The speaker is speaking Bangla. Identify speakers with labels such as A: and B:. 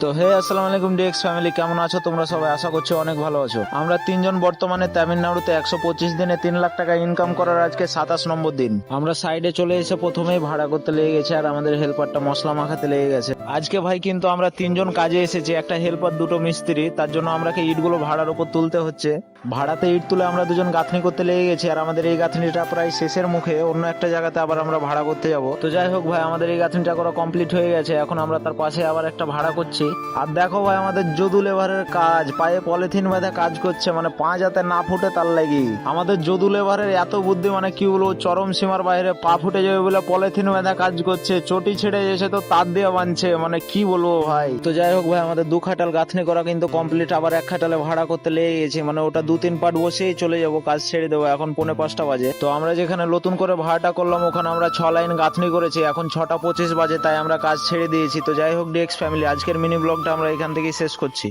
A: তো হে আসসালামু আলাইকুম ডিএক্স ফ্যামিলি, কেমন আছো তোমরা সবাই? আশা করছি অনেক ভালো আছো। আমরা তিনজন বর্তমানে তামিলনাড়ুতে 125 দিনে 3 লাখ টাকা ইনকাম করার আজকে 27 নম্বর দিন। আমরা সাইডে চলে এসে প্রথমেই ভাড়া করতে লেগে গেছে আর আমাদের হেল্পারটা মশলা মাখাতে লেগে গেছে। আজকে ভাই কিন্তু আমরা তিনজন কাজে এসেছি, একটা হেল্পার দুটো মিস্ত্রি, তার জন্য আমরাকে ইটগুলো ভাড়ার উপর তুলতে হচ্ছে। ভাড়াতে ইট তুলে আমরা দুজন গাঁথনি করতে লেগে গেছি আর আমাদের এই গাঁথনিটা প্রায় শেষের মুখে, অন্য একটা জায়গাতে আবার আমরা ভাড়া করতে যাব। তো যাই হোক ভাই, আমাদের এই গাঁথনিটা করা কমপ্লিট হয়ে গেছে, এখন আমরা তার পাশে আবার একটা ভাড়া করছি। আর দেখো ভাই, আমাদের যদু লেবারের কাজ, পায়ে পলিথিন বেঁধে কাজ করছে, মানে পা যাতে না ফুটে তার লাগি। আমাদের যদু লেবারের এত বুদ্ধি, মানে কি বলবো, চরম সীমার বাইরে। পা ফুটে যাবে বলে পলিথিন বেঁধে কাজ করছে, চটি ছিঁড়ে এসে তো তার দিয়ে বাঁধছে, মানে কি বলবো ভাই। তো যাই হোক ভাই, আমাদের 2 খাটাল গাঁথনি করা কিন্তু কমপ্লিট, আবার 1 খাটালে ভাড়া করতে লেগে গেছি, মানে ওটা 2-3 পার্ট বসেই চলে যাবো, কাজ ছেড়ে দেবো। এখন 4:45 বাজে। তো আমরা যেখানে নতুন করে ভাড়াটা করলাম ওখানে আমরা 6 লাইন গাঁথনি করেছি, এখন 6টা 25 বাজে, তাই আমরা কাজ ছেড়ে দিয়েছি। তো যাই হোক ডিএক্স ফ্যামিলি, আজকের মিনি ব্লগটা আমরা এখান থেকেই শেষ করছি।